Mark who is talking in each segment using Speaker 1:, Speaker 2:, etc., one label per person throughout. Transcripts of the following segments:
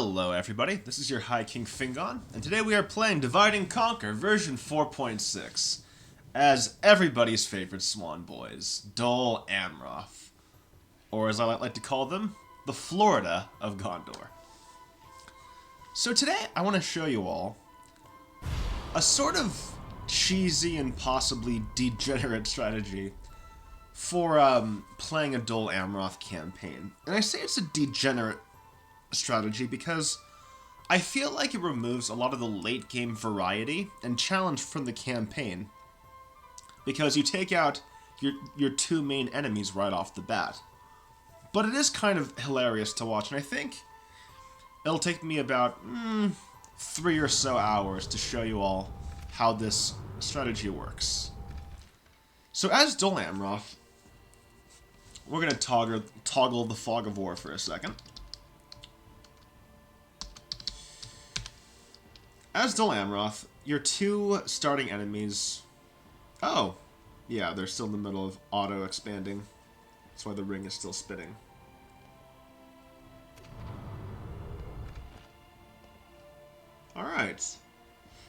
Speaker 1: Hello everybody, this is your High King Fingon, and today we are playing Divide and Conquer version 4.6 as everybody's favorite swan boys, Dol Amroth, or as I like to call them, the Florida of Gondor. So today I want to show you all a sort of cheesy and possibly degenerate strategy for playing a Dol Amroth campaign. And I say it's a degenerate strategy because I feel like it removes a lot of the late game variety and challenge from the campaign, because you take out your two main enemies right off the bat. But it is kind of hilarious to watch, and I think it'll take me about 3 or so hours to show you all how this strategy works. So as Dol Amroth, we're going to toggle the Fog of War for a second. As Dol Amroth, your two starting enemies... Oh, yeah, they're still in the middle of auto-expanding. That's why the ring is still spinning. Alright.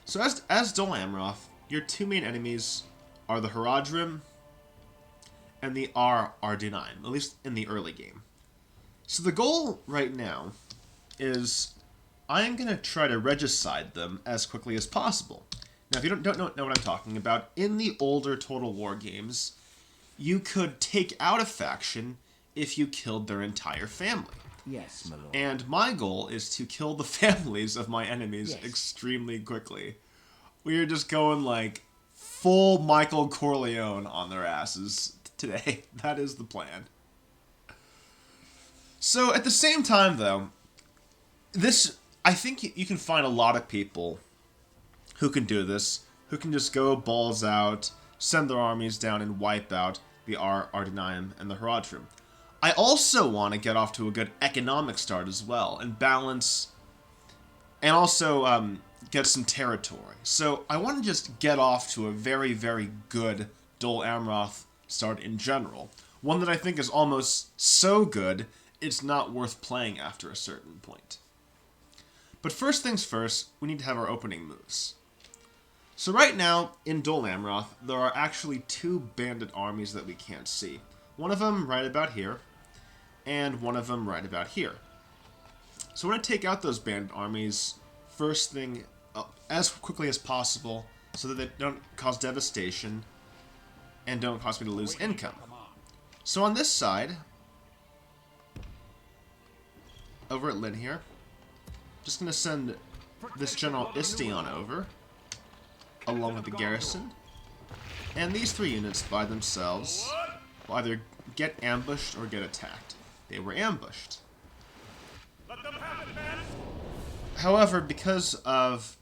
Speaker 1: So as Dol Amroth, your two main enemies are the Haradrim and the Ardunaim, at least in the early game. So the goal right now is I am going to try to Regicide them as quickly as possible. Now, if you don't know what I'm talking about, in the older Total War games, you could take out a faction if you killed their entire family.
Speaker 2: Yes, my lord.
Speaker 1: And my goal is to kill the families of my enemies
Speaker 2: Yes.
Speaker 1: extremely quickly. We are just going like full Michael Corleone on their asses today. That is the plan. So at the same time, though, I think you can find a lot of people who can do this, who can just go balls out, send their armies down and wipe out the Ardunaim and the Haradrim. I also want to get off to a good economic start as well, and balance, and also get some territory. So I want to just get off to a very, very good Dol Amroth start in general. One that I think is almost so good, it's not worth playing after a certain point. But first things first, we need to have our opening moves. So right now, in Dol Amroth, there are actually two bandit armies that we can't see. One of them right about here, and one of them right about here. So we're going to take out those bandit armies first thing, as quickly as possible, so that they don't cause devastation, and don't cause me to lose income. So on this side, over at Lynn here, just going to send this General Istion over, along with the garrison. And these three units by themselves will either get ambushed or get attacked. They were ambushed. However, because of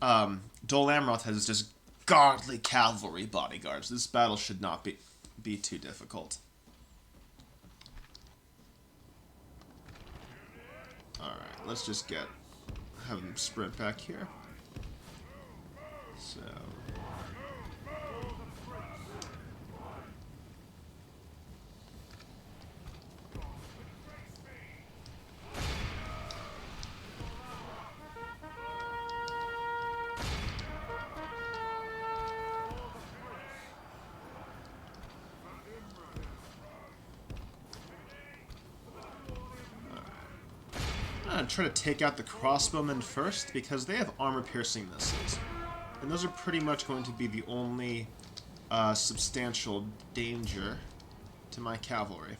Speaker 1: Dol Amroth has just godly cavalry bodyguards, this battle should not be too difficult. Alright, let's just have them sprint back here. So... I'm going to try to take out the crossbowmen first, because they have armor-piercing missiles. And those are pretty much going to be the only substantial danger to my cavalry.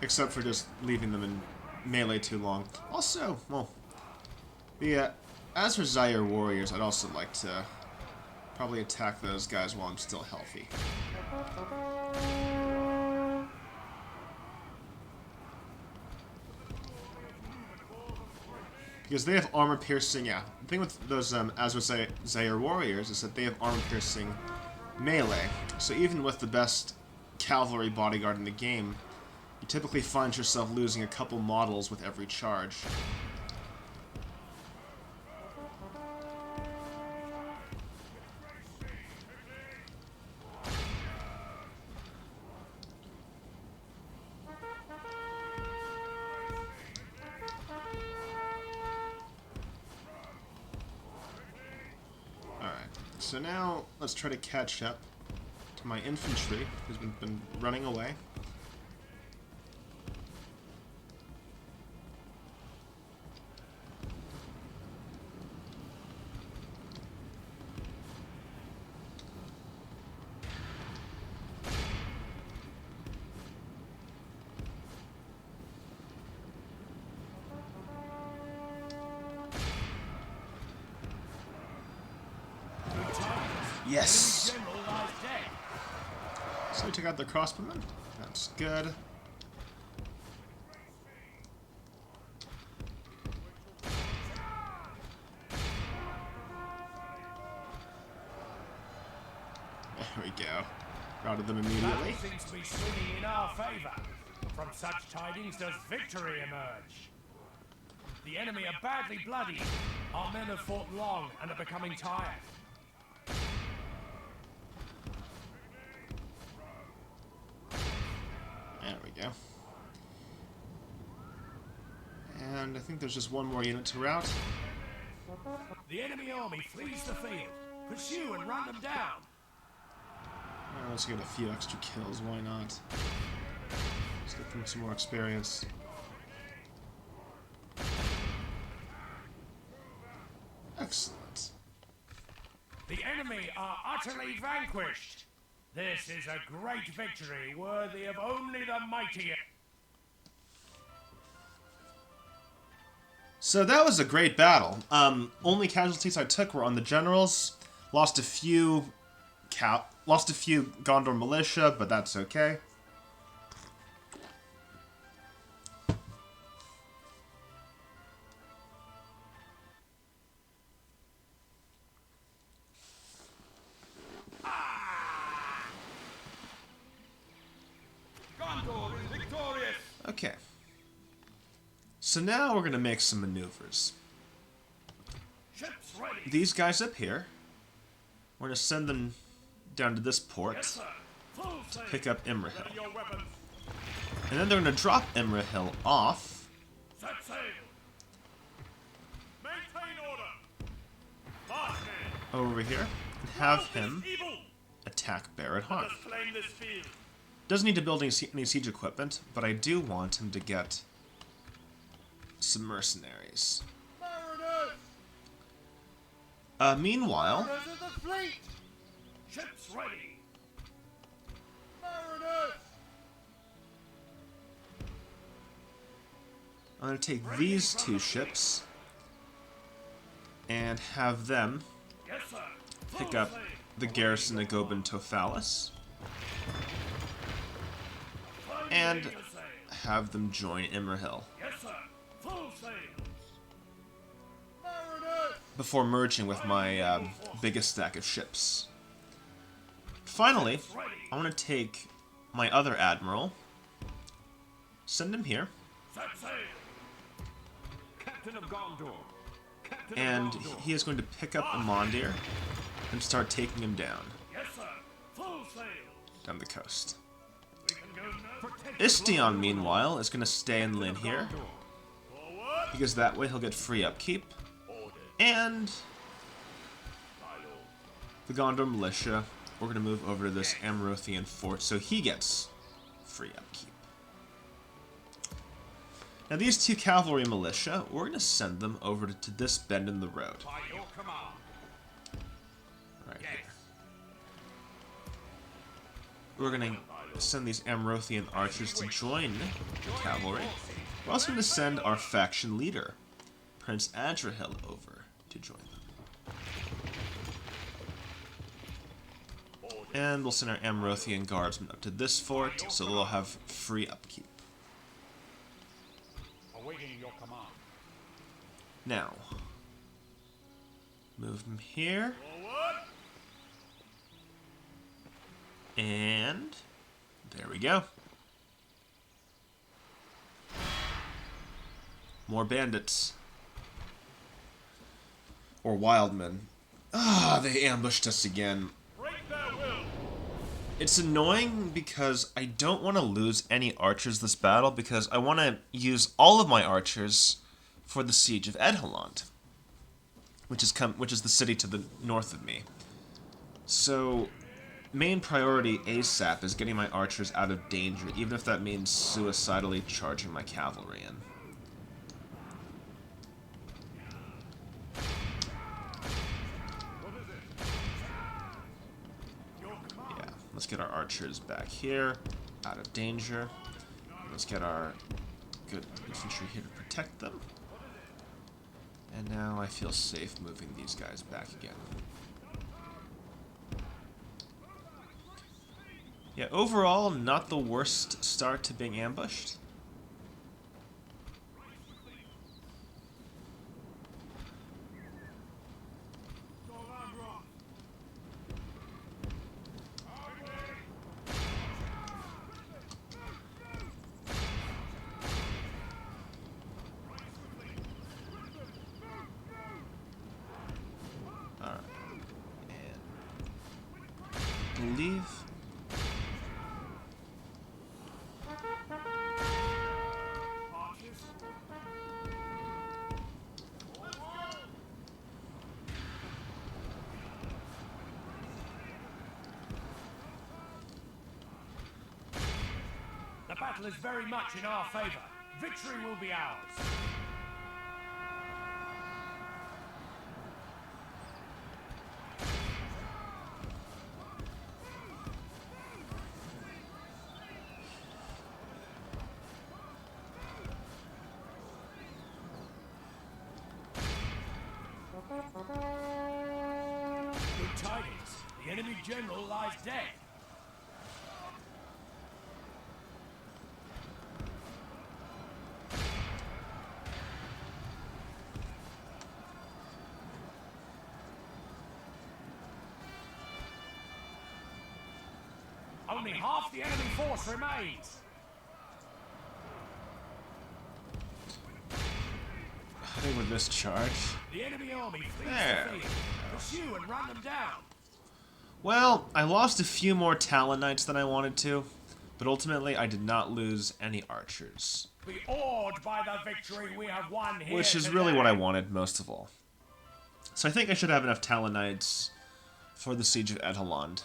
Speaker 1: Except for just leaving them in melee too long. Also, well, as for Zaire warriors, I'd also like to probably attack those guys while I'm still healthy. Because they have armor-piercing, yeah. The thing with those Zaire warriors is that they have armor-piercing melee. So even with the best cavalry bodyguard in the game, you typically find yourself losing a couple models with every charge. So now, let's try to catch up to my infantry, who's been running away. Yes! So we took out the crossbowmen. That's good. There we go. Routed them immediately.
Speaker 2: Battle seems to be swinging in our favor. From such tidings does victory emerge. The enemy are badly bloodied. Our men have fought long and are becoming tired.
Speaker 1: There we go. And I think there's just one more unit to rout.
Speaker 2: The enemy army flees the field. Pursue and run them down.
Speaker 1: Let's get a few extra kills, why not? Let's get them some more experience. Excellent.
Speaker 2: The enemy are utterly vanquished. This is a great victory, worthy of only the mighty.
Speaker 1: So that was a great battle. Only casualties I took were on the generals. Lost a few Gondor militia, but that's okay.
Speaker 2: Gondor is victorious.
Speaker 1: Okay. So now we're going to make some maneuvers.
Speaker 2: Ships ready.
Speaker 1: These guys up here, we're going to send them down to this port to pick up Imrahil. And then they're going to drop Imrahil off
Speaker 2: Set sail. Maintain order. March men.
Speaker 1: over here and have him attack Barrett Harm.
Speaker 2: Claim this field.
Speaker 1: Doesn't need to build any siege equipment, but I do want him to get some mercenaries. Meanwhile,
Speaker 2: Mariners of the fleet. Ships ready. Mariners.
Speaker 1: I'm going to take these two ships and have them
Speaker 2: Yes, sir.
Speaker 1: pick up the garrison of Gobin Tophalis and have them join Imrahil
Speaker 2: Yes, sir. Full sails. Mariners.
Speaker 1: before merging with my biggest stack of ships. Finally, I want to take my other admiral, send him here,
Speaker 2: Set sail.
Speaker 3: Captain of Gondor. Captain
Speaker 1: and
Speaker 3: of Gondor.
Speaker 1: he is going to pick up Amandir and start taking him down
Speaker 2: Yes, sir. Full sails.
Speaker 1: the coast.
Speaker 2: We can go now.
Speaker 3: Protect the
Speaker 1: Istion, meanwhile, is going to stay in Lynn here,
Speaker 2: Forward.
Speaker 1: because that way he'll get free upkeep, and the Gondor militia, we're going to move over to this Amrothian fort, so he gets free upkeep. Now these two cavalry militia, we're going to send them over to this bend in the road,
Speaker 3: By your command.
Speaker 1: right here. We're going to send these Amrothian archers to join the cavalry. We're also going to send our faction leader, Prince Adrahil, over to join them. And we'll send our Amrothian guardsmen up to this fort, so they'll have free upkeep.
Speaker 3: Awaiting your command.
Speaker 1: Now, move them here,
Speaker 2: Forward.
Speaker 1: and there we go. More bandits. Or wildmen. Ah, they ambushed us again.
Speaker 2: Break their will.
Speaker 1: It's annoying because I don't want to lose any archers this battle, because I want to use all of my archers for the siege of Edhelant, which is the city to the north of me. So, main priority ASAP is getting my archers out of danger, even if that means suicidally charging my cavalry in. Yeah, let's get our archers back here, out of danger. Let's get our good infantry here to protect them. And now I feel safe moving these guys back again. Yeah, overall, not the worst start to being ambushed.
Speaker 2: Dol Amroth.
Speaker 1: Alright. And believe.
Speaker 2: The battle is very much in our favor. Victory will be ours. Good tidings. The enemy general lies dead. Only half the enemy force remains.
Speaker 1: I think with this charge.
Speaker 2: The enemy army flees
Speaker 1: There
Speaker 2: the
Speaker 1: we
Speaker 2: field. Pursue and run them down.
Speaker 1: Well, I lost a few more Talonites than I wanted to, but ultimately I did not lose any archers.
Speaker 2: Be awed by the victory we have won here
Speaker 1: Which is
Speaker 2: today.
Speaker 1: really what I wanted most of all. So I think I should have enough Talonites for the Siege of Eteland.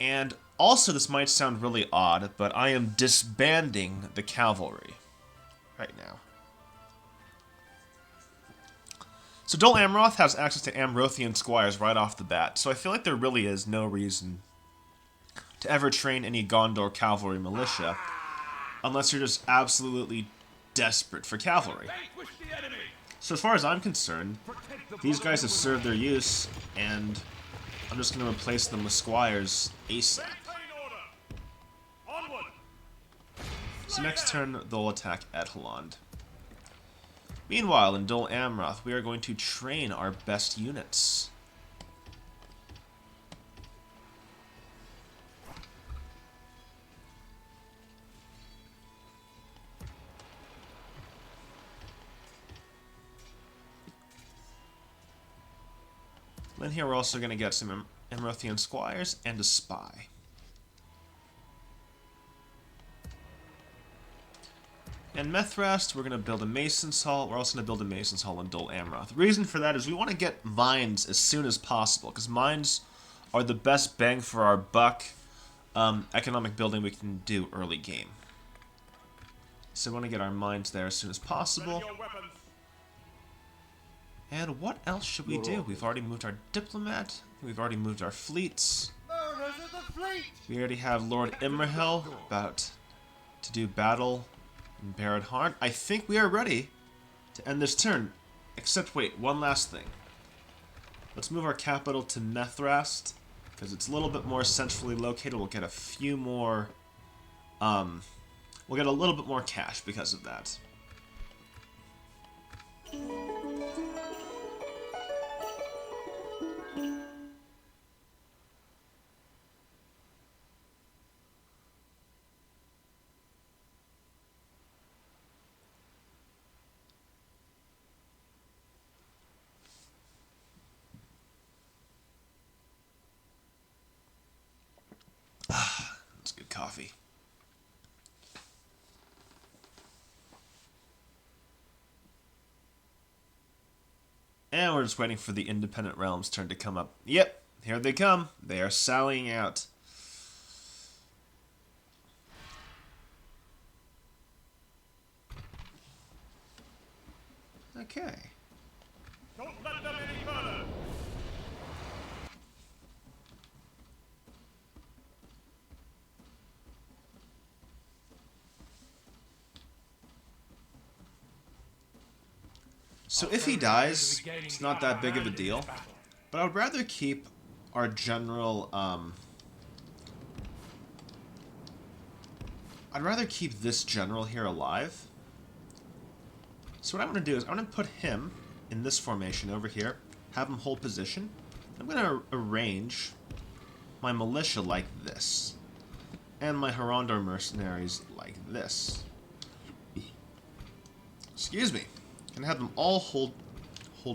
Speaker 1: And also, this might sound really odd, but I am disbanding the cavalry right now. So Dol Amroth has access to Amrothian squires right off the bat, so I feel like there really is no reason to ever train any Gondor cavalry militia, unless you're just absolutely desperate for cavalry.
Speaker 3: Vanquish the enemy.
Speaker 1: So as far as I'm concerned,
Speaker 3: Protect the
Speaker 1: these guys have
Speaker 3: brotherhood.
Speaker 1: served their use, and I'm just going to replace them with squires ASAP.
Speaker 3: Maintain order. Onward.
Speaker 1: So next turn, they'll attack Eteland. Meanwhile, in Dol Amroth, we are going to train our best units. Then here we're also going to get some Amrothian squires and a spy. And Methrast, we're going to build a Mason's Hall. We're also going to build a Mason's Hall in Dol Amroth. The reason for that is we want to get mines as soon as possible, because mines are the best bang for our buck economic building we can do early game. So we want to get our mines there as soon as possible.
Speaker 3: Ready your weapons.
Speaker 1: And what else should we do? We've already moved our diplomat. We've already moved our fleets. We already have Lord Imrahil about to do battle in Barad Harn. I think we are ready to end this turn. Except, wait, one last thing. Let's move our capital to Methrast, because it's a little bit more centrally located. We'll get a few more... we'll get a little bit more cash because of that. That's good coffee. And we're just waiting for the Independent Realms turn to come up. Yep, Here they come. They are sallying out. Okay.
Speaker 3: Don't let them any further.
Speaker 1: So if he dies, it's not that big of a deal. But I would rather keep our general, I'd rather keep this general here alive. So what I'm going to do is I'm going to put him in this formation over here, have him hold position. I'm going to arrange my militia like this, and my Hirondor mercenaries like this. Excuse me. And have them all hold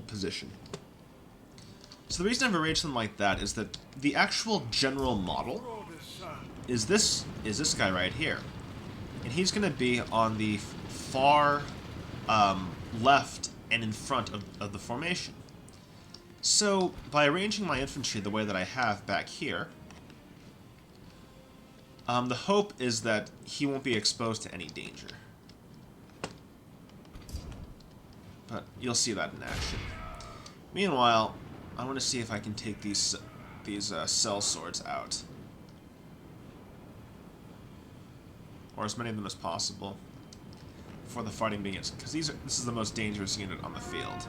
Speaker 1: position. So the reason I've arranged them like that is that the actual general model is this guy right here, and he's going to be on the far left and in front of the formation. So by arranging my infantry the way that I have back here, the hope is that he won't be exposed to any danger. But you'll see that in action. Meanwhile, I want to see if I can take these cell swords out, or as many of them as possible, before the fighting begins, because this is the most dangerous unit on the field.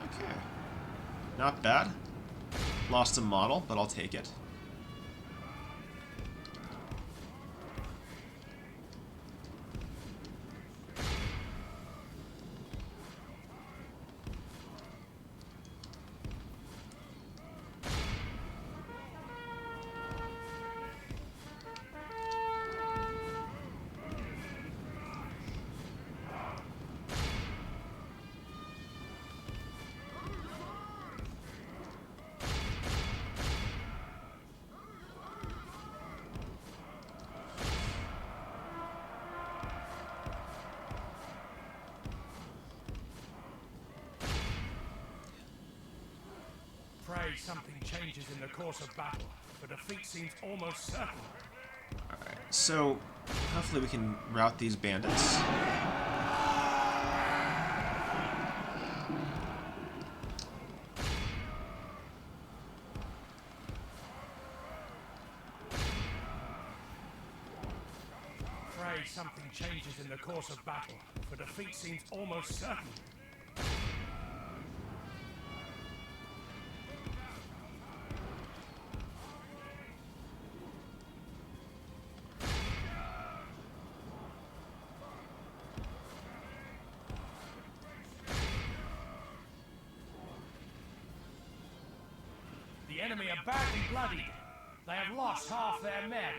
Speaker 1: Okay, not bad. Lost a model, but I'll take it.
Speaker 2: Pray something changes in the course of battle, for defeat seems almost certain.
Speaker 1: Alright, so hopefully we can rout these bandits.
Speaker 2: Pray something changes in the course of battle, for defeat seems almost certain. The enemy are badly bloodied. They have lost half their men.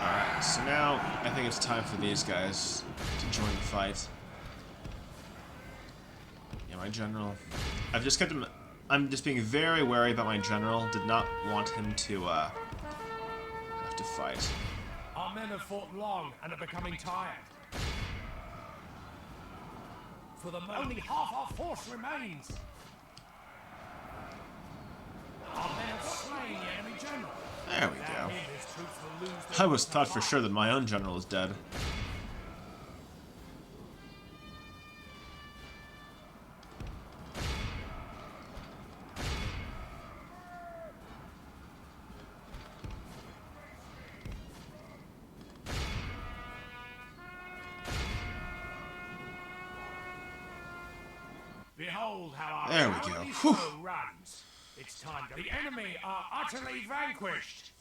Speaker 1: Alright, so now I think it's time for these guys to join the fight. Yeah, my general. I've just kept him. I'm just being very wary about my general. Did not want him to have to fight.
Speaker 2: Our men have fought long and are becoming tired. For the moment, only half our force remains. Our men have slain the enemy general.
Speaker 1: There we
Speaker 2: Without
Speaker 1: go.
Speaker 2: him, his troops will lose their
Speaker 1: I was
Speaker 2: will
Speaker 1: thought
Speaker 2: to
Speaker 1: for
Speaker 2: fight.
Speaker 1: sure that my own general is dead.
Speaker 2: Behold how our
Speaker 1: There we
Speaker 2: cowardly
Speaker 1: go.
Speaker 2: foe
Speaker 1: Whew.
Speaker 2: runs. It's time to... The enemy are utterly vanquished.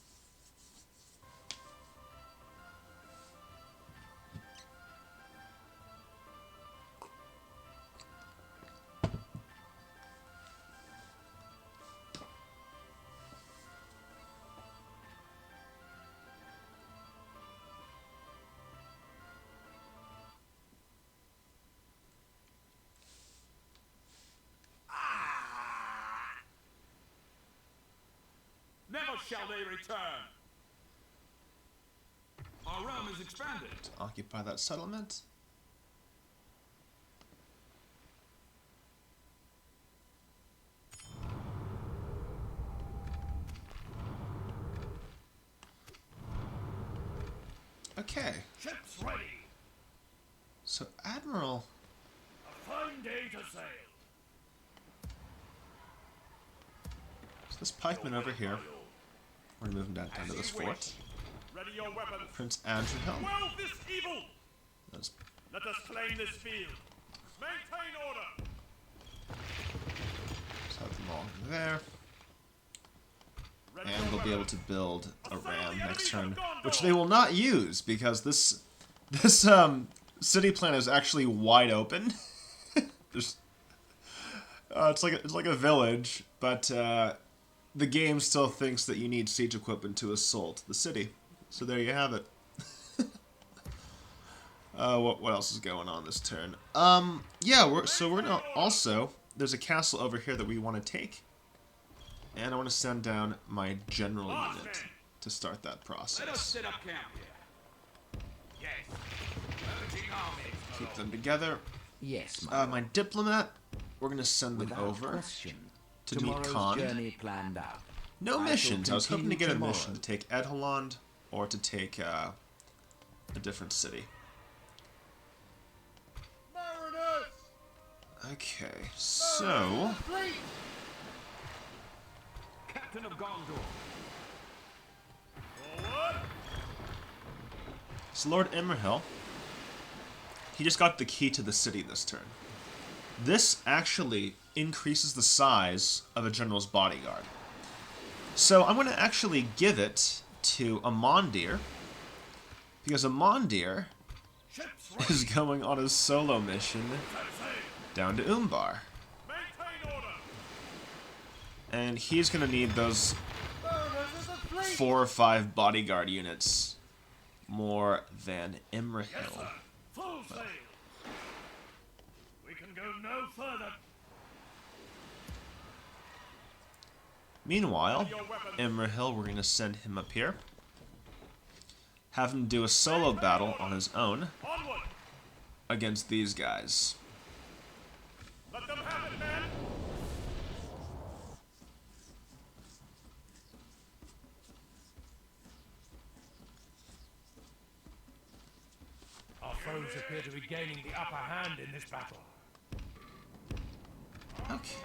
Speaker 3: Never shall they return. Our realm is expanded.
Speaker 1: To occupy that settlement. Okay.
Speaker 2: Ships ready.
Speaker 1: So Admiral,
Speaker 2: A fine day to sail.
Speaker 1: so this pikeman over here, we're gonna move him down to this fort.
Speaker 3: Ready your weapons.
Speaker 1: Prince Andrew Hill.
Speaker 3: Quell this evil.
Speaker 1: Let's
Speaker 3: Let us claim this field. Maintain order.
Speaker 1: have them all there.
Speaker 3: Ready
Speaker 1: And
Speaker 3: your
Speaker 1: they'll be able
Speaker 3: weapons.
Speaker 1: to build a
Speaker 3: Assail
Speaker 1: ram
Speaker 3: the
Speaker 1: next
Speaker 3: enemies
Speaker 1: turn,
Speaker 3: of Gondor.
Speaker 1: which they will not use because this city plan is actually wide open. There's, it's like a village, but the game still thinks that you need siege equipment to assault the city. So there you have it. What else is going on this turn? Yeah, we're gonna also, there's a castle over here that we want to take. And I want to send down my general unit to start that
Speaker 3: Let us
Speaker 1: process.
Speaker 3: set up camp here. Yes. Urging armies.
Speaker 1: Keep them together.
Speaker 4: Yes, my
Speaker 1: My diplomat, we're going to send them
Speaker 4: without
Speaker 1: over
Speaker 4: question.
Speaker 1: to meet
Speaker 4: Tomorrow's
Speaker 1: Khan.
Speaker 4: journey planned out.
Speaker 1: No
Speaker 4: I shall
Speaker 1: missions. I was hoping to get
Speaker 4: continue
Speaker 1: a mission to
Speaker 4: tomorrow.
Speaker 1: take Edholland or to take a different city.
Speaker 3: Mariners.
Speaker 1: Okay, so
Speaker 3: Captain of Gondor. Forward.
Speaker 1: So Lord Imrahil, he just got the key to the city this turn. This actually increases the size of a general's bodyguard. So I'm going to actually give it to Amandir, because Amandir
Speaker 2: Ships ready
Speaker 1: is going on a solo mission
Speaker 2: to sail.
Speaker 1: down to Umbar.
Speaker 3: Maintain order.
Speaker 1: And he's going to need those
Speaker 3: Mariners is a fleet.
Speaker 1: 4 or 5 bodyguard units more than Imrahil.
Speaker 2: Full sail. We can go no further.
Speaker 1: Meanwhile, Imrahil, we're going to send him up here. Have him do a solo battle on his own
Speaker 3: Onward.
Speaker 1: against these guys.
Speaker 3: Let them have it, men.
Speaker 2: Our foes appear to be gaining the upper hand in this battle.
Speaker 1: Okay.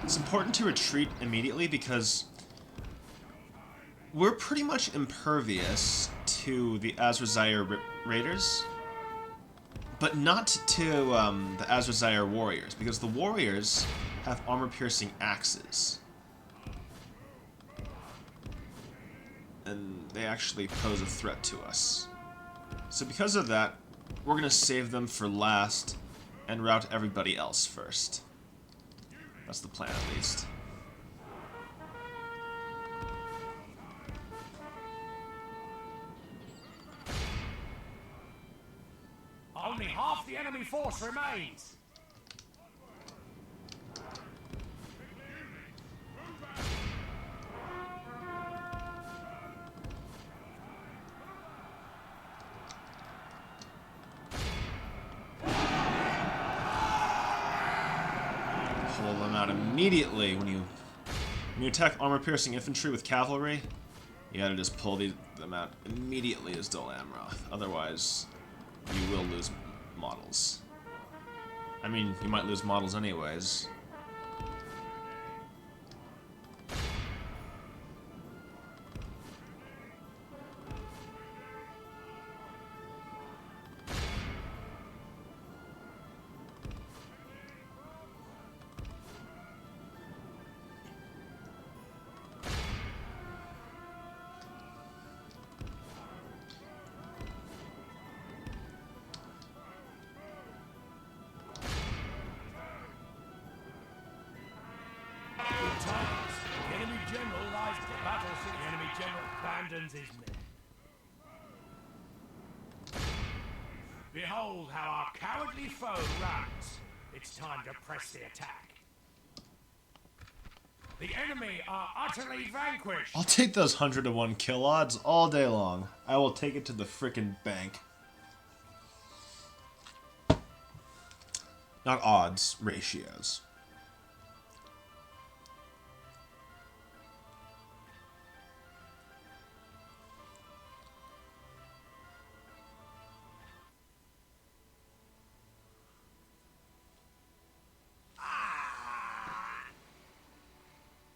Speaker 1: It's important to retreat immediately because we're pretty much impervious to the Azrazyre raiders, but not to the Azrazyre warriors, because the warriors have armor-piercing axes. And they actually pose a threat to us. So because of that, we're going to save them for last and rout everybody else first. That's the plan, at least.
Speaker 2: Only half the enemy force remains.
Speaker 1: Pull them out immediately. When you attack armor-piercing infantry with cavalry, you gotta just pull them out immediately as Dol Amroth. Otherwise, you will lose models. I mean, you might lose models anyways.
Speaker 2: The enemy general abandons his men. Behold how our cowardly foe runs. It's time to press the attack. The enemy are utterly vanquished.
Speaker 1: I'll take those 100-to-1 kill odds all day long. I will take it to the frickin' bank. Not odds, ratios.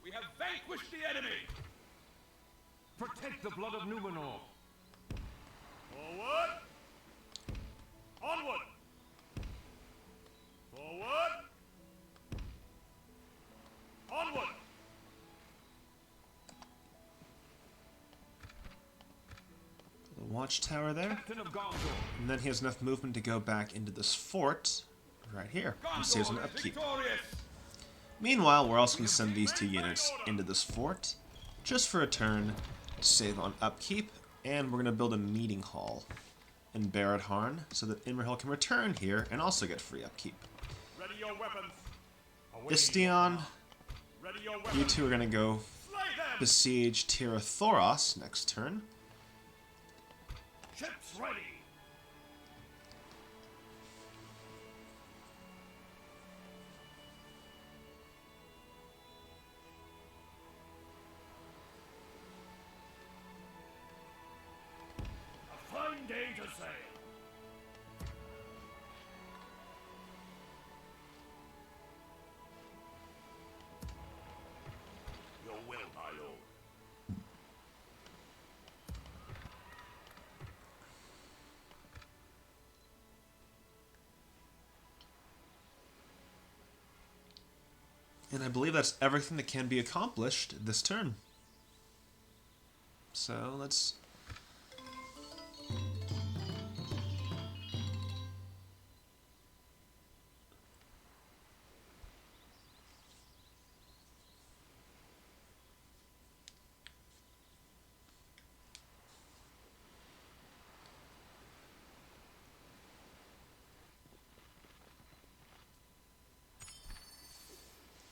Speaker 3: We have vanquished the enemy!
Speaker 2: Protect the blood of Numenor.
Speaker 3: Forward! Onward! Forward! Onward!
Speaker 1: The watchtower there.
Speaker 2: Captain of Gondor.
Speaker 1: And then he has enough movement to go back into this fort right here. And saves an upkeep.
Speaker 3: Victorious!
Speaker 1: Meanwhile, we're also going to send these 2 units into this fort just for a turn to save on upkeep. And we're going to build a meeting hall in Barad-Harn so that Imrahil can return here and also get free upkeep.
Speaker 3: Ready your weapons!
Speaker 1: Istion,
Speaker 3: Ready your
Speaker 1: you
Speaker 3: weapons!
Speaker 1: 2 are going to go
Speaker 3: Slay them!
Speaker 1: besiege Tira Thoros next turn.
Speaker 2: Ships ready. A fine day to sail. Your will, my lord.
Speaker 1: And I believe that's everything that can be accomplished this turn. So let's...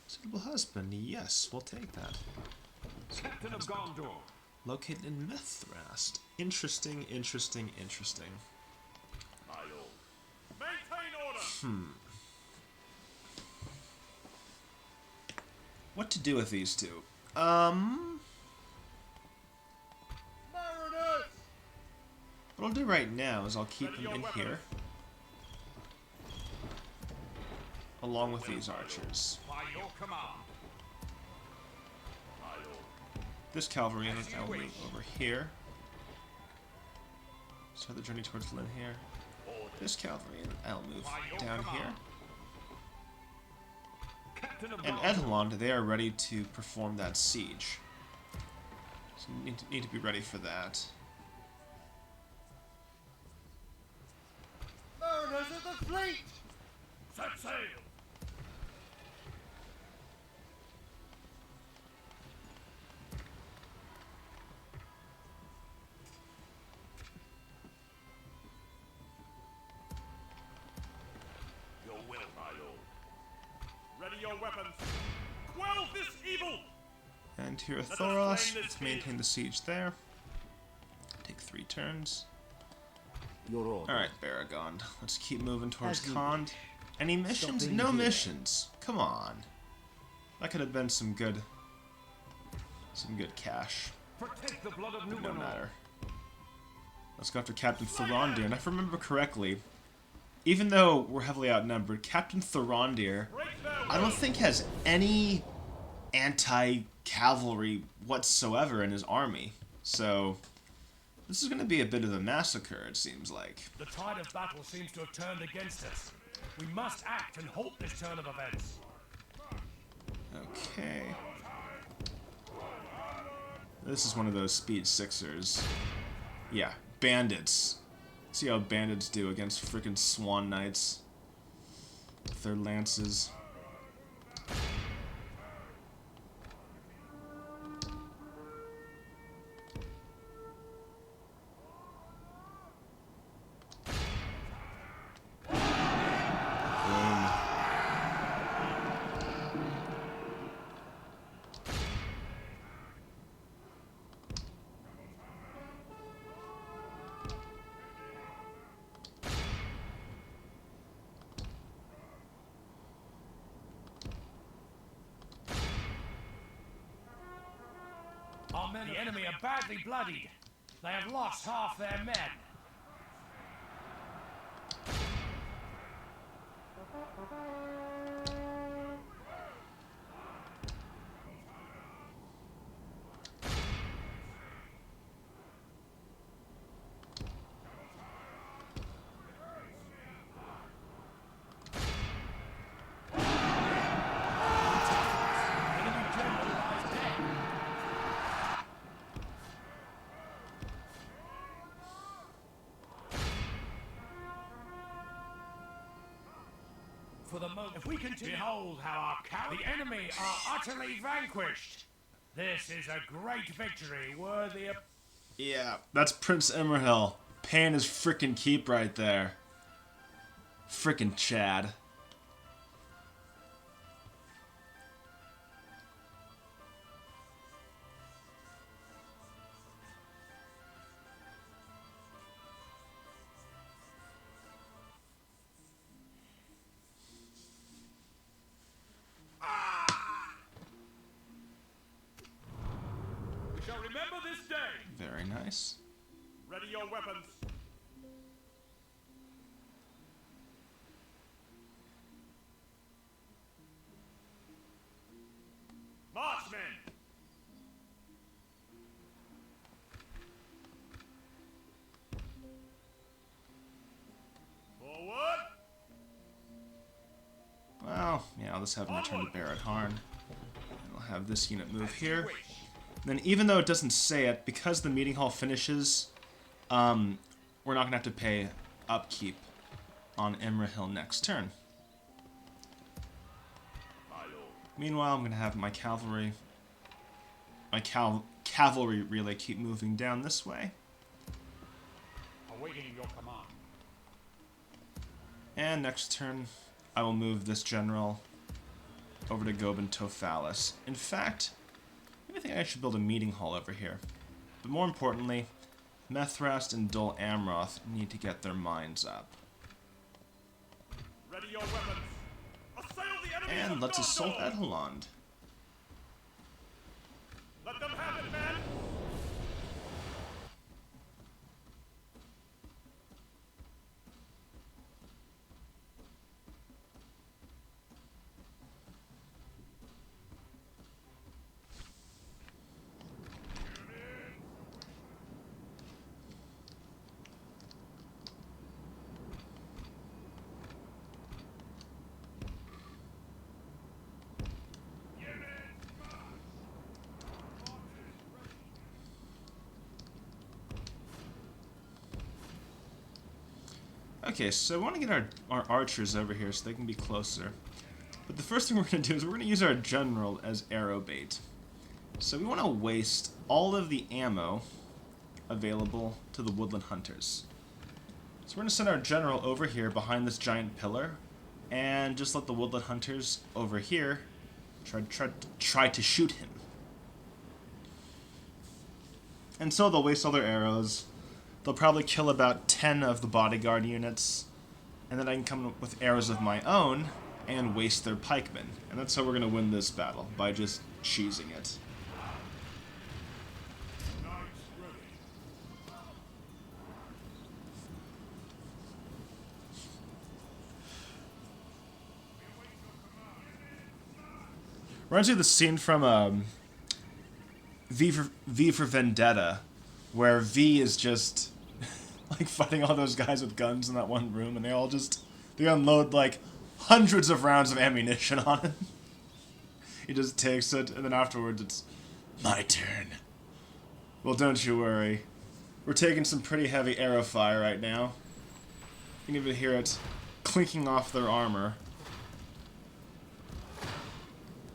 Speaker 1: Suitable husband, yes, we'll take that.
Speaker 2: Captain of Gondor.
Speaker 1: Located in Mithrast. Interesting, interesting, interesting.
Speaker 3: My lord. Maintain order!
Speaker 1: What to do with these 2?
Speaker 3: Mariners!
Speaker 1: What I'll do right now is I'll keep
Speaker 3: Ready
Speaker 1: them
Speaker 3: your
Speaker 1: in
Speaker 3: weapons.
Speaker 1: here. Along with these archers.
Speaker 2: By your command.
Speaker 3: My lord.
Speaker 1: This cavalry and I'll move over here. Start the journey towards Lynn here. This cavalry and I'll move down here.
Speaker 2: Captain of
Speaker 1: And
Speaker 2: Gondor.
Speaker 1: Edelond, they are ready to perform that siege. So you need to be ready for that.
Speaker 3: Mariners of the fleet!
Speaker 2: Set sail.
Speaker 3: Your will, my lord. Ready your weapons! Quell this evil!
Speaker 1: And here are
Speaker 3: us
Speaker 1: Thoros.
Speaker 3: claim this
Speaker 1: Let's maintain the siege there. Take 3 turns.
Speaker 4: Your order.
Speaker 1: Alright, Baragond. Let's keep moving towards
Speaker 4: As you
Speaker 1: Khand. Any missions?
Speaker 4: Stopping
Speaker 1: No
Speaker 4: here.
Speaker 1: missions. Come on. That could have been some good cash.
Speaker 2: Protect the blood of
Speaker 1: But no
Speaker 2: Numenor.
Speaker 1: matter. Let's go after Captain Thorondir. And if I remember correctly, even though we're heavily outnumbered, Captain Thorondir,
Speaker 3: Break their
Speaker 1: I don't think has any anti-cavalry whatsoever in his army. So, this is going to be a bit of a massacre, it seems like.
Speaker 2: The tide of battle seems to have turned against us. We must act and halt this turn of events.
Speaker 1: Okay. This is one of those speed 6ers. Yeah, bandits. See how bandits do against frickin' Swan Knights. With their lances.
Speaker 2: The enemy are badly bloodied. They have lost half their men. For the moment, if we continue, behold how the enemy are utterly vanquished. This is a great victory, worthy of...
Speaker 1: Yeah, that's Prince Imrahil paying his frickin' keep right there. Frickin' Chad.
Speaker 3: We shall remember this day.
Speaker 1: Very nice.
Speaker 3: Ready your weapons. Marksmen! Forward!
Speaker 1: Well, yeah, I'll just have him return to Barrett Harn. I'll have this unit move here. Then, even though it doesn't say it, because the meeting hall finishes, we're not going to have to pay upkeep on Imrahil next turn. Meanwhile, I'm going to have my cavalry relay keep moving down this way.
Speaker 4: Awaiting your command.
Speaker 1: And next turn, I will move this general over to Gobin Tophalis. In fact, I think I should build a meeting hall over here. But more importantly, Methrast and Dol Amroth need to get their minds up.
Speaker 3: Ready your weapons. Assail the enemies
Speaker 1: And
Speaker 3: of
Speaker 1: let's assault
Speaker 3: Gondor.
Speaker 1: Edelond.
Speaker 3: Let them have it, men.
Speaker 1: Okay, so I want to get our archers over here so they can be closer. But the first thing we're going to do is we're going to use our general as arrow bait. So we want to waste all of the ammo available to the woodland hunters. So we're going to send our general over here behind this giant pillar and just let the woodland hunters over here try to shoot him. And so they'll waste all their arrows. They'll probably kill about 10 of the bodyguard units, and then I can come up with arrows of my own and waste their pikemen. And that's how we're going to win this battle, by just cheesing it. Reminds me of the scene from V for Vendetta, where V is just like fighting all those guys with guns in that one room, and they unload like hundreds of rounds of ammunition on it. He just takes it, and then afterwards it's my turn. Well, don't you worry. We're taking some pretty heavy arrow fire right now. You can even hear it clinking off their armor.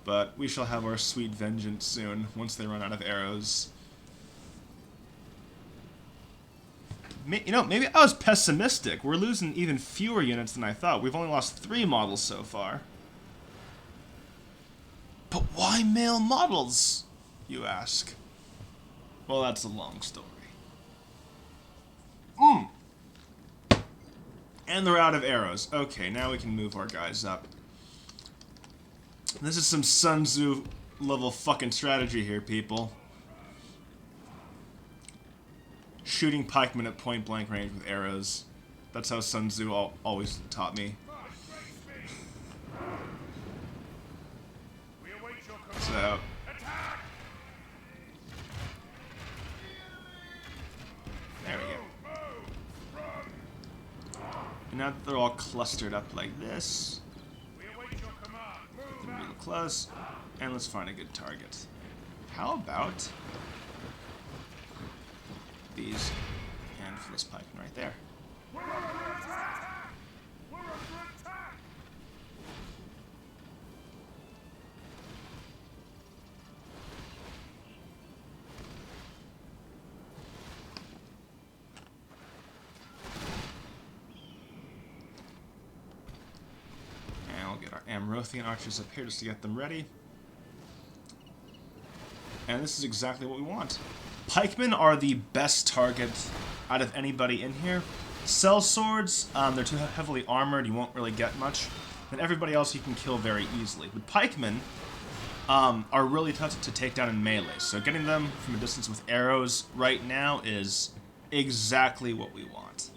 Speaker 1: But we shall have our sweet vengeance soon, once they run out of arrows. You know, maybe I was pessimistic. We're losing even fewer units than I thought. We've only lost 3 models so far. But why male models, you ask? Well, that's a long story. And they're out of arrows. Okay, now we can move our guys up. This is some Sun Tzu level fucking strategy here, people. shooting pikemen at point blank range with arrows. That's how Sun Tzu always taught me. So, there we go. And now that they're all clustered up like this, get them real close, and let's find a good target. How about these and for this pikeman right there? Get our Amrothian archers up here just to get them ready. And this is exactly what we want. Pikemen are the best target out of anybody in here. Sellswords, they're too heavily armored, you won't really get much. And everybody else you can kill very easily. But pikemen are really tough to take down in melee. So getting them from a distance with arrows right now is exactly what we want.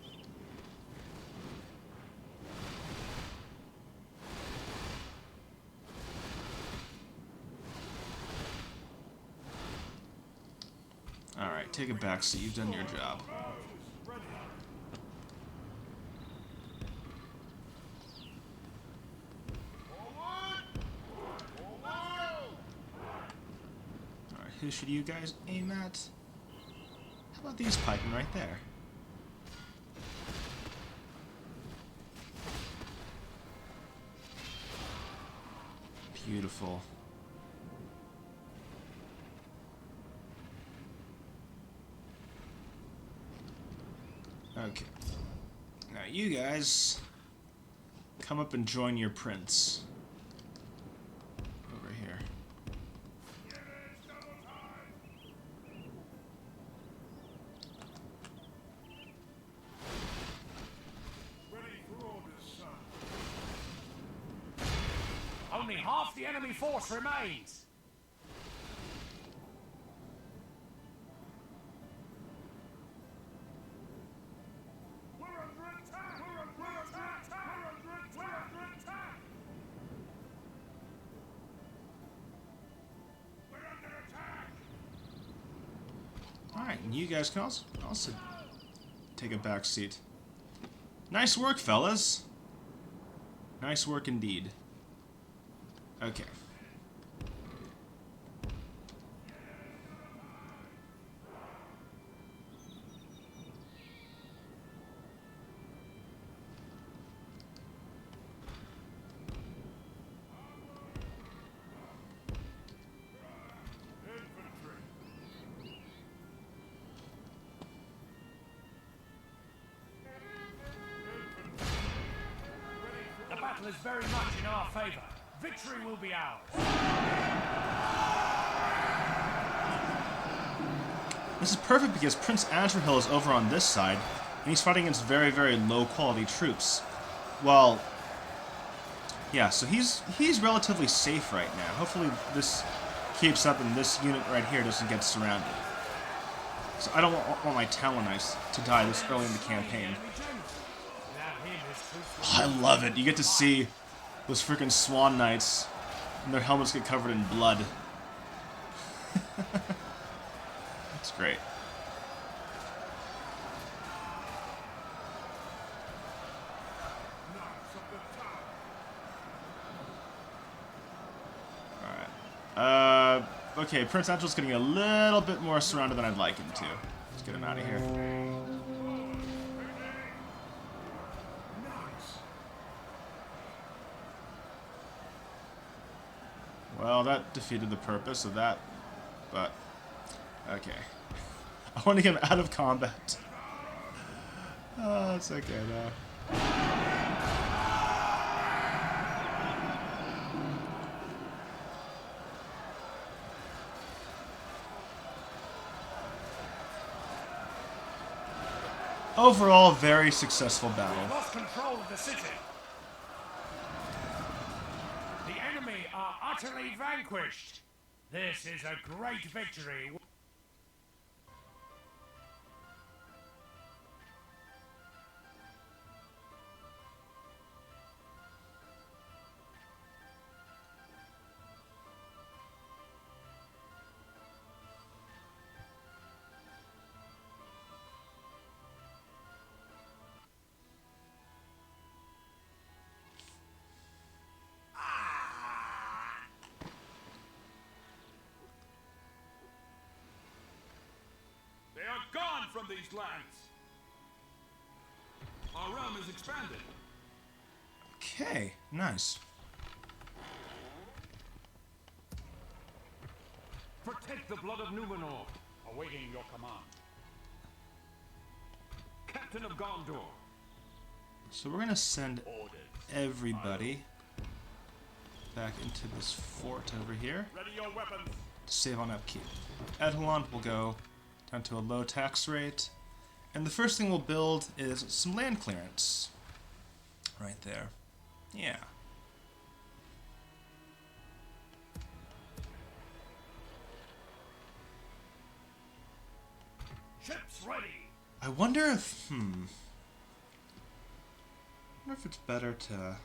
Speaker 1: Alright, take it back, so you've done your job. Alright, who should you guys aim at? How about these pikemen right there? Beautiful. Okay. Now you guys come up and join your prince. Over here.
Speaker 2: Only half the enemy force remains.
Speaker 1: Alright, and you guys can also take a back seat. Nice work, fellas. Nice work indeed. Okay.
Speaker 2: The battle is very much in our favor. Victory will be ours.
Speaker 1: This is perfect because Prince Azrahill is over on this side, and he's fighting against very, very low-quality troops. Well, yeah, so he's relatively safe right now. Hopefully this keeps up and this unit right here doesn't get surrounded. So I don't want my Talonites to die this early in the campaign. Oh, I love it. You get to see those freaking Swan Knights, and their helmets get covered in blood. It's great. Alright. Okay, Prince Angel's getting a little bit more surrounded than I'd like him to. Let's get him out of here. Well, that defeated the purpose of that, but okay. I want to get him out of combat. Oh, it's okay though. Overall, very successful battle.
Speaker 2: Lost control of the city. The enemy are utterly vanquished. This is a great victory.
Speaker 3: these lands. Our realm is expanded.
Speaker 1: Okay, nice.
Speaker 3: Protect the blood of Numenor. Awaiting your command. Captain of Gondor.
Speaker 1: So we're gonna send
Speaker 3: Orders.
Speaker 1: everybody back into this fort over here
Speaker 3: Ready your weapons.
Speaker 1: to save on upkeep. Edelon will go down to a low tax rate. And the first thing we'll build is some land clearance. Right there. Yeah.
Speaker 2: Ships ready.
Speaker 1: I wonder if, I wonder if it's better to...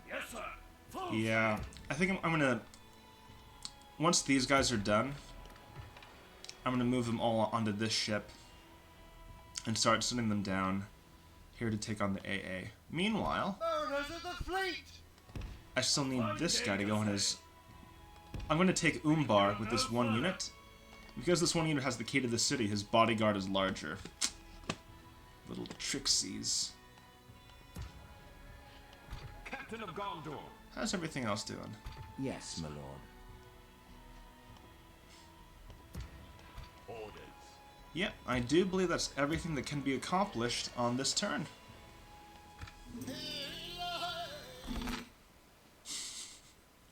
Speaker 2: Yes, sir. Full
Speaker 1: Yeah, I think I'm gonna... Once these guys are done, I'm gonna move them all onto this ship and start sending them down here to take on the AA. Meanwhile,
Speaker 2: Murders of the fleet.
Speaker 1: I still need this guy to go on his... I'm gonna take Umbar with this one unit. Because this one unit has the key to the city, his bodyguard is larger. Little trixies.
Speaker 3: Captain of Gondor.
Speaker 1: How's everything else doing?
Speaker 4: Yes, my lord.
Speaker 3: Orders.
Speaker 1: Yep, I do believe that's everything that can be accomplished on this turn.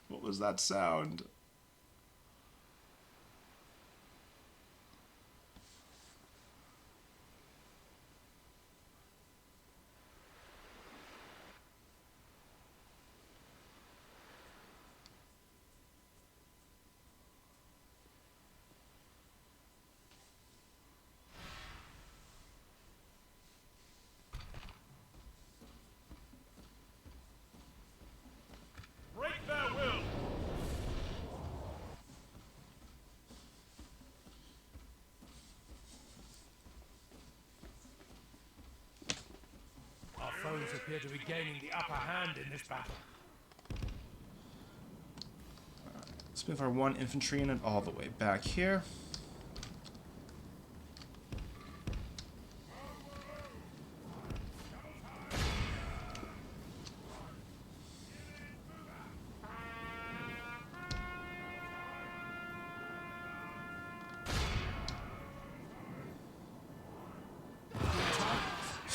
Speaker 1: What was that sound?
Speaker 3: Break their will.
Speaker 2: Our foes appear to be gaining the upper hand in this battle.
Speaker 1: Let's move our one infantry unit all the way back here.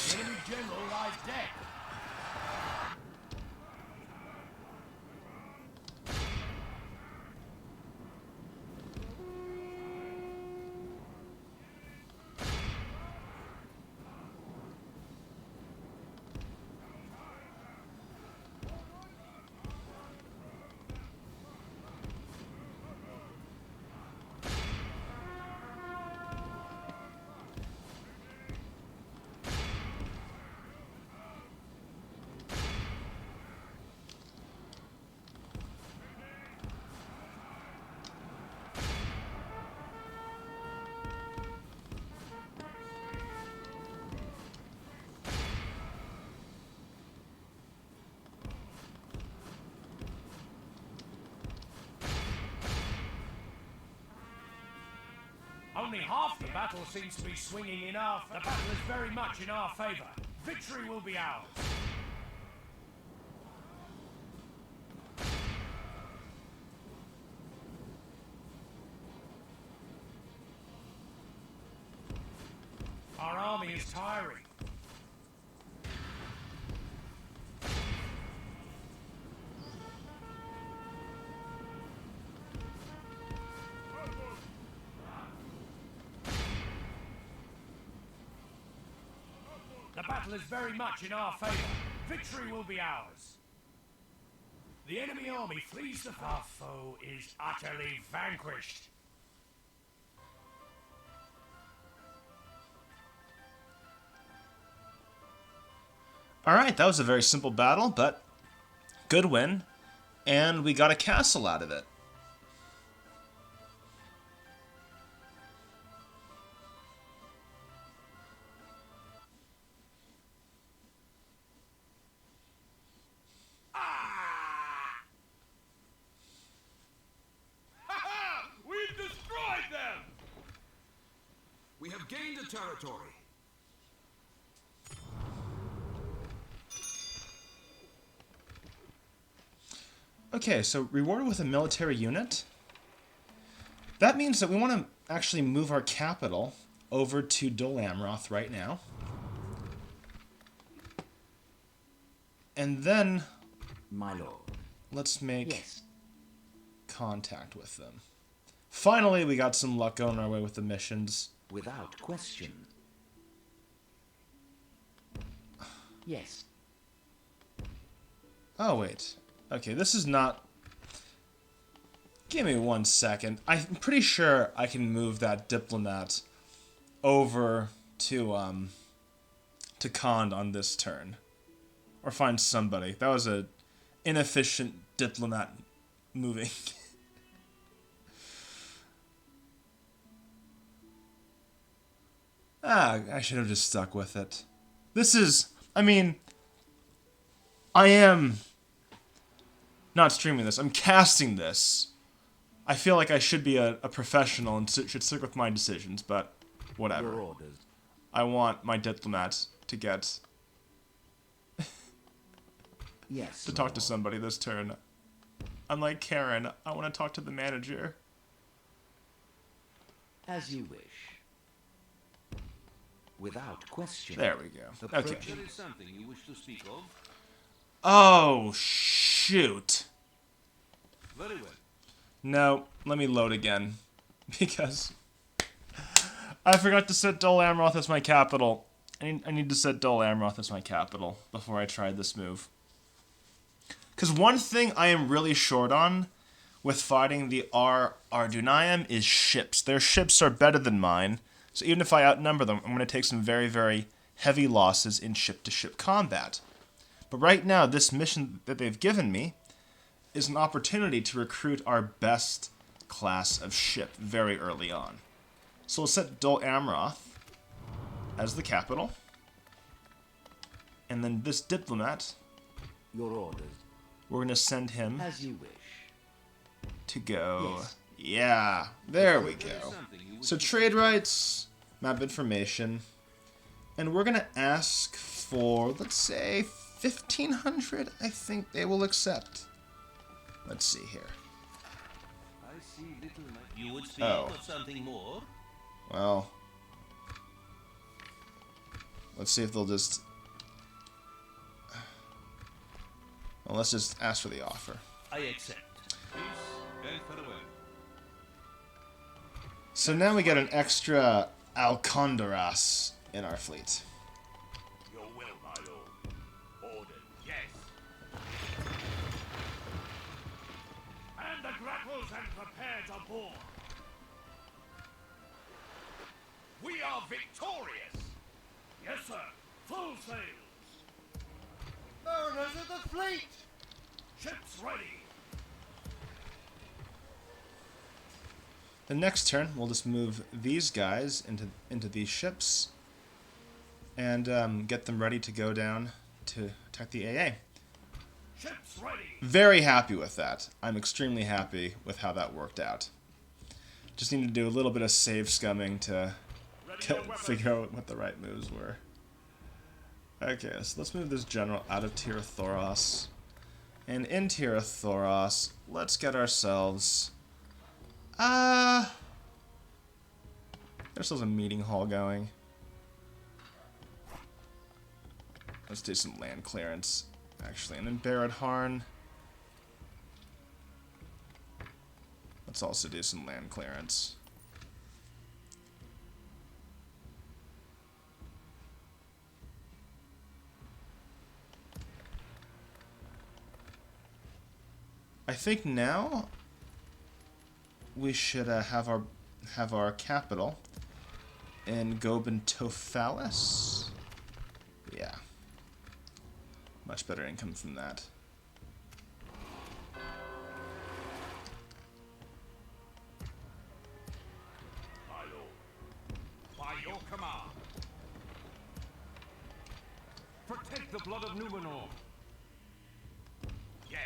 Speaker 2: The enemy general lies dead. Only half the battle seems to be swinging in our... The battle is very much in our favor. Victory will be ours. Our army is tiring. The battle is very much in our favor. Victory will be ours. The enemy army flees the... Our foe is utterly vanquished.
Speaker 1: Alright, that was a very simple battle, but good win. And we got a castle out of it.
Speaker 5: have gained a territory.
Speaker 1: Okay, so rewarded with a military unit. That means that we want to actually move our capital over to Dol Amroth right now. And then
Speaker 4: My lord.
Speaker 1: let's make
Speaker 4: Yes.
Speaker 1: contact with them. Finally, we got some luck going our way with the missions.
Speaker 4: Without question. Yes.
Speaker 1: Oh, wait. Okay, this is not... Give me 1 second. I'm pretty sure I can move that diplomat over to Khand on this turn. Or find somebody. That was a inefficient diplomat moving. I should have just stuck with it. This is... I mean... I am... not streaming this. I'm casting this. I feel like I should be a professional and should stick with my decisions, but whatever.
Speaker 4: Your orders.
Speaker 1: I want my diplomat to get...
Speaker 4: Yes.
Speaker 1: to talk to somebody this turn. I'm like Karen. I want to talk to the manager.
Speaker 4: As you wish. Without question.
Speaker 1: There we go. Okay.
Speaker 5: There is something you wish to speak of?
Speaker 1: Oh, shoot.
Speaker 5: Very well.
Speaker 1: No, let me load again. Because I forgot to set Dol Amroth as my capital. I need to set Dol Amroth as my capital before I try this move. Because one thing I am really short on with fighting the Ardunayim is ships. Their ships are better than mine. So even if I outnumber them, I'm going to take some very, very heavy losses in ship-to-ship combat. But right now, this mission that they've given me is an opportunity to recruit our best class of ship very early on. So we'll set Dol Amroth as the capital. And then this diplomat,
Speaker 4: Your orders.
Speaker 1: we're going to send him
Speaker 4: As you wish.
Speaker 1: to go...
Speaker 4: Yes.
Speaker 1: Yeah, there we
Speaker 5: There is
Speaker 1: go.
Speaker 5: something you wish
Speaker 1: So trade rights, map information, and we're going to ask for, let's say, 1,500. I think they will accept. Let's see here.
Speaker 5: I see little. You would speak
Speaker 1: Oh.
Speaker 5: of something more?
Speaker 1: Well, let's see if they'll just... Well, let's just ask for the offer.
Speaker 5: I accept. Peace and farewell.
Speaker 1: So now we get an extra Alcondoras in our fleet.
Speaker 3: Your will, my lord. Ordered. Yes.
Speaker 2: And the grapples and prepare to board.
Speaker 3: We are victorious.
Speaker 2: Yes, sir. Full sails.
Speaker 3: Mariners of the fleet.
Speaker 2: Ships ready.
Speaker 1: The next turn, we'll just move these guys into these ships and get them ready to go down to attack the AA.
Speaker 2: Ships ready.
Speaker 1: Very happy with that. I'm extremely happy with how that worked out. Just need to do a little bit of save scumming to
Speaker 3: Ready your weapons.
Speaker 1: figure out what the right moves were. Okay, so let's move this general out of Tir Thoros. And in Tir Thoros, let's get ourselves... There's still a meeting hall going. Let's do some land clearance, actually. And then Barad Harn. Let's also do some land clearance. I think now we should have our capital in Goben Tophalis. Yeah, much better income from that.
Speaker 3: My lord.
Speaker 2: By your command.
Speaker 5: Protect the blood of Numenor.
Speaker 3: Yes.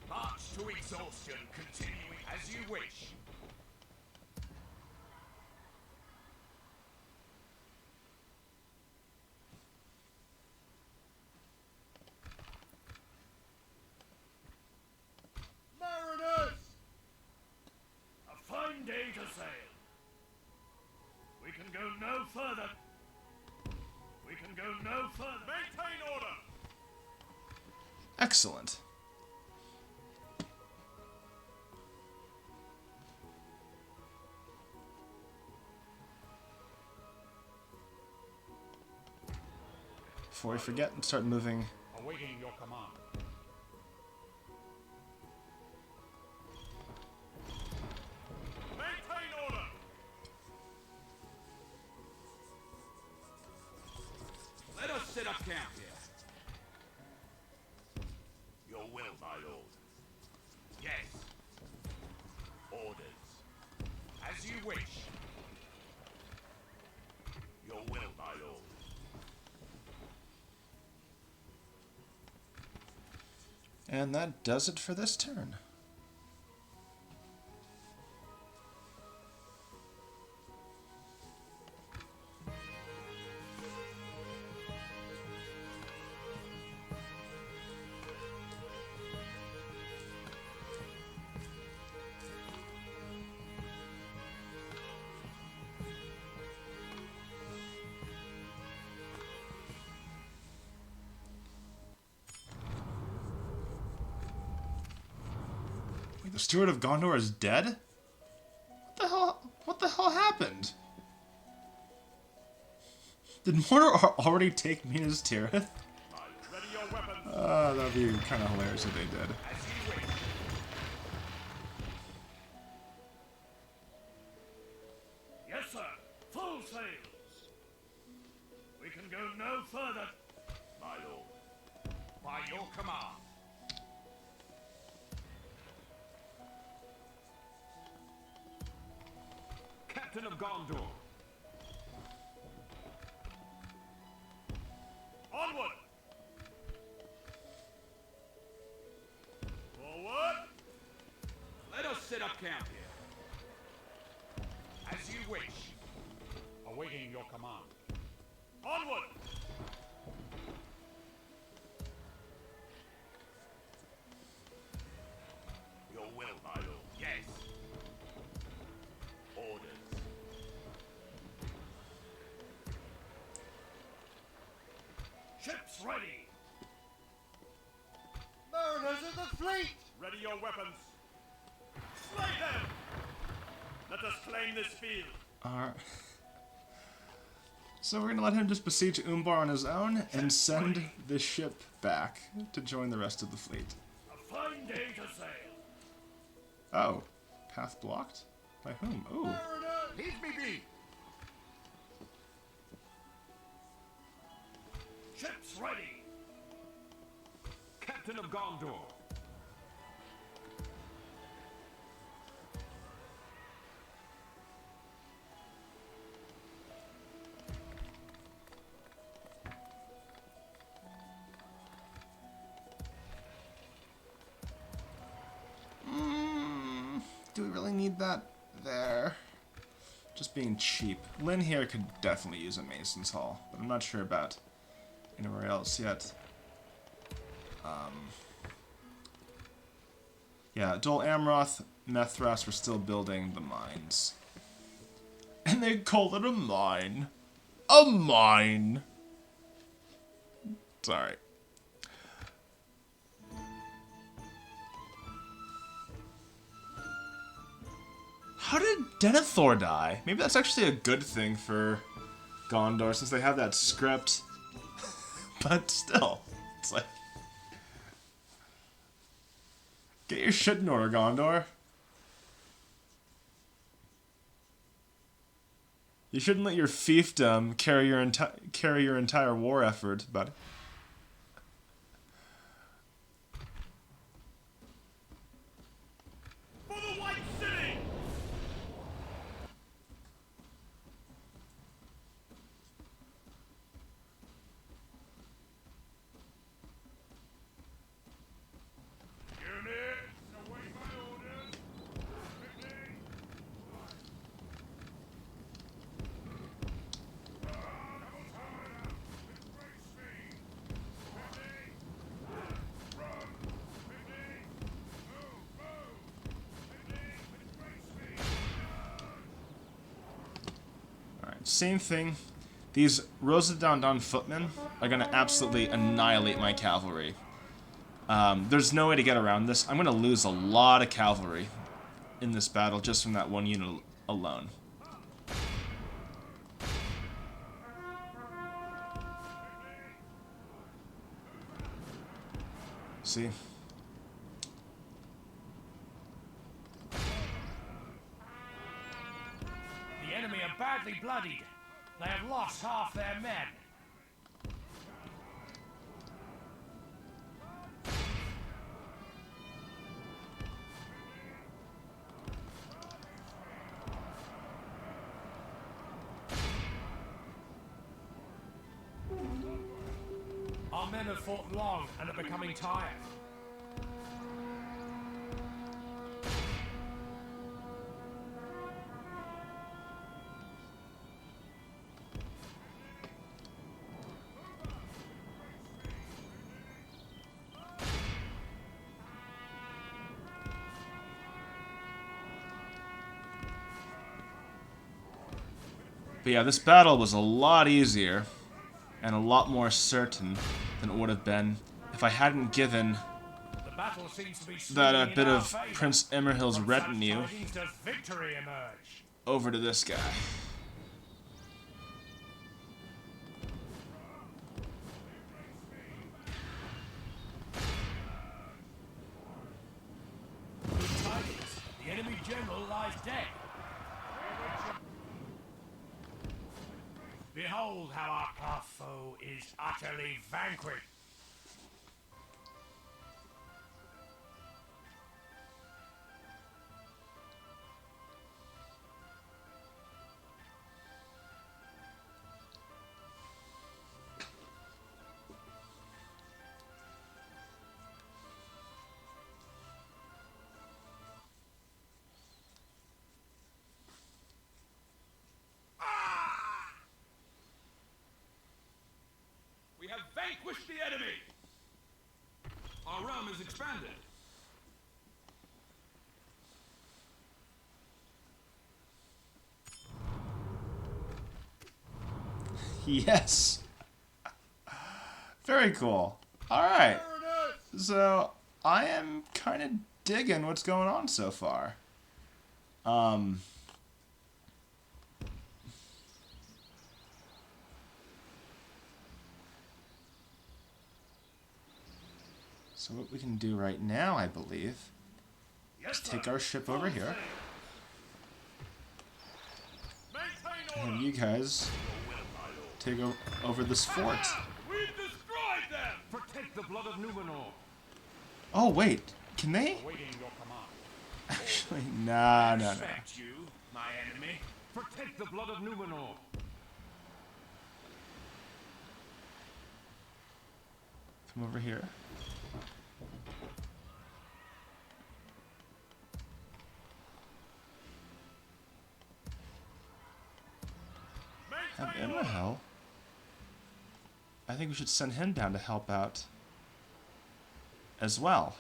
Speaker 3: March to exhaustion, continuing as you wish.
Speaker 2: can go no further. We can go no further.
Speaker 3: Maintain order!
Speaker 1: Excellent. Before we forget and start moving.
Speaker 2: Awaiting your command.
Speaker 3: Maintain order!
Speaker 5: Let us set up camp here.
Speaker 3: Your will, my lord.
Speaker 2: Yes,
Speaker 3: Orders.
Speaker 2: as you wish.
Speaker 3: Your will, my lord.
Speaker 1: And that does it for this turn. Wait, the Steward of Gondor is dead? What the hell? What the hell happened? Did Mordor already take Minas Tirith?
Speaker 3: Ready your weapons!
Speaker 1: That'd be kind of hilarious if they did.
Speaker 2: As you wish. Yes, sir. Full sails. We can go no further.
Speaker 3: My lord.
Speaker 2: By your command.
Speaker 5: Captain of Gondor.
Speaker 3: Onward! Forward!
Speaker 5: Let us set up camp here.
Speaker 2: As you wish. Awaiting your command.
Speaker 3: Onward! Your will, my lord.
Speaker 2: Yes.
Speaker 3: Orders.
Speaker 2: Ships ready.
Speaker 3: Mariners of the fleet! Ready your weapons. Slay them! Let us claim this field.
Speaker 1: Alright. So we're gonna let him just besiege Umbar on his own and send this ship back to join the rest of the fleet.
Speaker 2: A fine day to sail.
Speaker 1: Oh. Path blocked? By whom? Ooh.
Speaker 2: Leave me be. Ships ready.
Speaker 5: Captain of Gondor.
Speaker 1: Do we really need that there? Just being cheap. Lynn here could definitely use a Mason's Hall, but I'm not sure about anywhere else yet. Yeah, Dol Amroth, Methras were still building the mines. And they call it a mine. A mine! Sorry. How did Denethor die? Maybe that's actually a good thing for Gondor since they have that script. But still, it's like... Get your shit in order, Gondor. You shouldn't let your fiefdom carry your entire war effort, buddy.
Speaker 3: For the White City!
Speaker 2: Units, await my orders. Quickly. Double time with great speed.
Speaker 1: same thing. These Rosodon footmen are going to absolutely annihilate my cavalry. There's no way to get around this. I'm going to lose a lot of cavalry in this battle just from that one unit alone. See?
Speaker 2: The enemy are badly bloodied. They have lost half their men. Our men have fought long and are becoming tired.
Speaker 1: But yeah, this battle was a lot easier and a lot more certain than it would have been if I hadn't given
Speaker 2: The battle seems to be
Speaker 1: that
Speaker 2: swinging in
Speaker 1: bit
Speaker 2: our
Speaker 1: of
Speaker 2: favor.
Speaker 1: Prince Emerhild's
Speaker 2: From such
Speaker 1: retinue
Speaker 2: tidings does victory emerge.
Speaker 1: over to this guy.
Speaker 2: Good tidings. The enemy general lies dead. Behold how our foe is utterly vanquished.
Speaker 3: We have vanquished the enemy! Our realm is expanded.
Speaker 1: Yes. Very cool. Alright. So, I am kind of digging what's going on so far. So what we can do right now, I believe, is take our ship over here. And have you guys take over this fort.
Speaker 3: We've destroyed them!
Speaker 2: Protect the blood of Numenor.
Speaker 1: Oh, wait. Can they?
Speaker 2: Waiting your command.
Speaker 1: Actually, nah.
Speaker 2: Respect you, my enemy. Protect the blood of Numenor.
Speaker 1: Come over here. Have Imrahil. I think we should send him down to help out as well.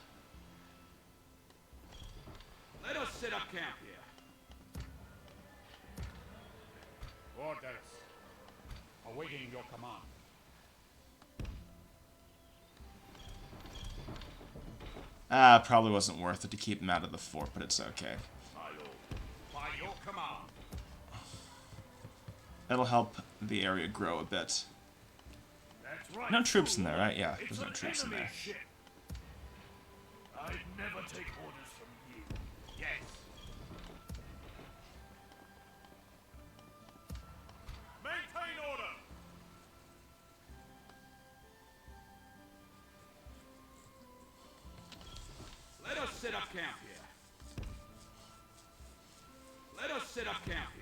Speaker 3: Let us set up camp here.
Speaker 2: Orders. Awaiting your command.
Speaker 1: Probably wasn't worth it to keep him out of the fort, but it's okay.
Speaker 2: By your command.
Speaker 1: It'll help the area grow a bit.
Speaker 2: That's right.
Speaker 1: No troops in there, right? Yeah,
Speaker 2: It's
Speaker 1: there's no
Speaker 2: an
Speaker 1: troops in
Speaker 2: enemy
Speaker 1: there.
Speaker 2: ship. I'd never take orders from you. Yes.
Speaker 3: Maintain order! Let us set up camp here. Let us set up camp here.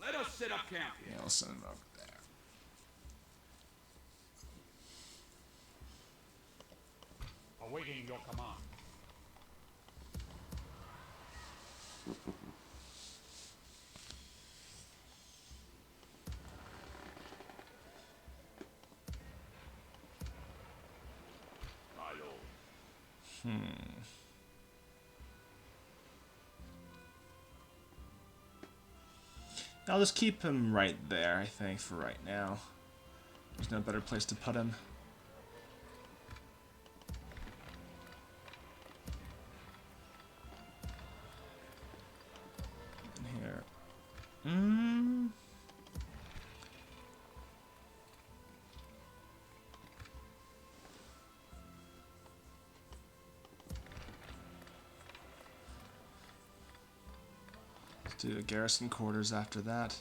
Speaker 3: Let us set up camp here.
Speaker 1: Yeah, I'll send him over there.
Speaker 2: Awaiting your command.
Speaker 3: My lord.
Speaker 1: I'll just keep him right there, I think, for right now. There's no better place to put him. In here. Let's do the garrison quarters after that.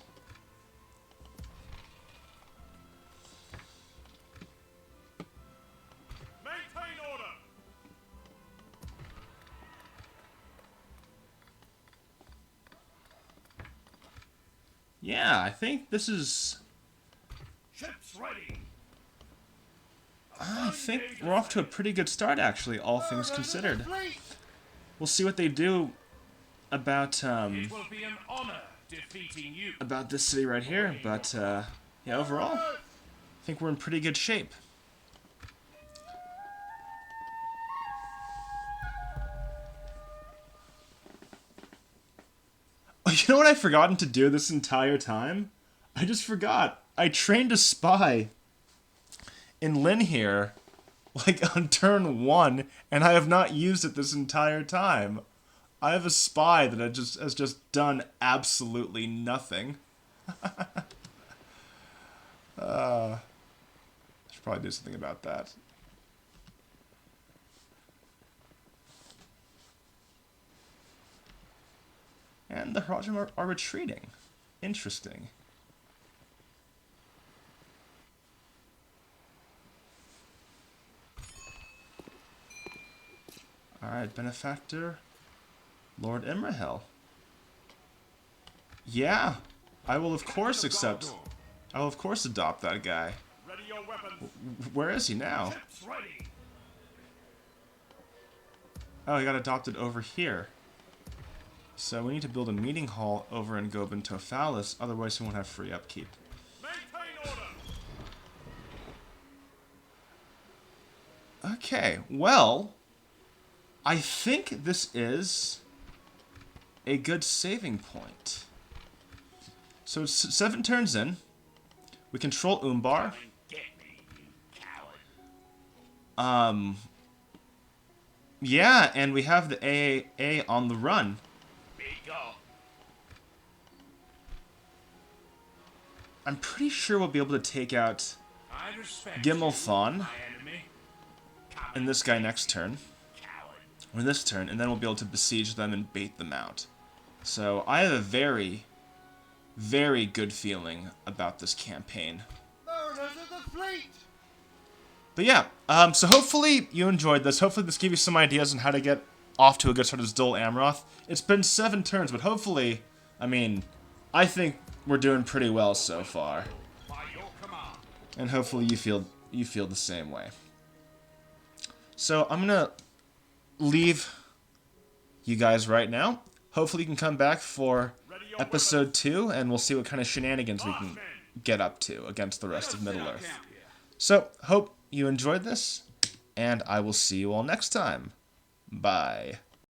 Speaker 3: Maintain order.
Speaker 1: Yeah, I think this is...
Speaker 2: Ships ready.
Speaker 1: I think we're off to a pretty good start, actually, all things considered. We'll see what they do about,
Speaker 2: It will be an honor defeating you.
Speaker 1: about this city right here, but, yeah, overall, I think we're in pretty good shape. Oh, you know what I've forgotten to do this entire time? I just forgot. I trained a spy in Lynn here, like, on turn 1, and I have not used it this entire time. I have a spy that has just done absolutely nothing. I should probably do something about that. And the Haradrim are retreating. Interesting. Alright, Benefactor. Lord Imrahil. Yeah, I will of course accept. I will of course adopt that guy.
Speaker 3: Ready your weapons.
Speaker 1: Where is he now?
Speaker 2: Ships ready.
Speaker 1: Oh, he got adopted over here. So we need to build a meeting hall over in Gobin Tophalis, otherwise he won't have free upkeep.
Speaker 3: Maintain order.
Speaker 1: Okay, well, I think this is a good saving point. So it's 7 turns in. We control Umbar.
Speaker 2: Get me, you coward.
Speaker 1: Yeah, and we have the AAA on the run.
Speaker 2: Be gone.
Speaker 1: I'm pretty sure we'll be able to take out
Speaker 2: I respect
Speaker 1: Gimmelthon
Speaker 2: my enemy. Come
Speaker 1: and this guy next turn,
Speaker 2: coward.
Speaker 1: or this turn, and then we'll be able to besiege them and bait them out. So I have a very, very good feeling about this campaign.
Speaker 3: Mariners of the fleet.
Speaker 1: But yeah, so hopefully you enjoyed this. Hopefully this gave you some ideas on how to get off to a good start as Dol Amroth. It's been 7 turns, but hopefully, I mean, I think we're doing pretty well so far.
Speaker 2: By your command.
Speaker 1: And hopefully you feel the same way. So I'm gonna leave you guys right now. Hopefully you can come back for episode 2, and we'll see what kind of shenanigans we can get up to against the rest of Middle-earth. So, hope you enjoyed this, and I will see you all next time. Bye.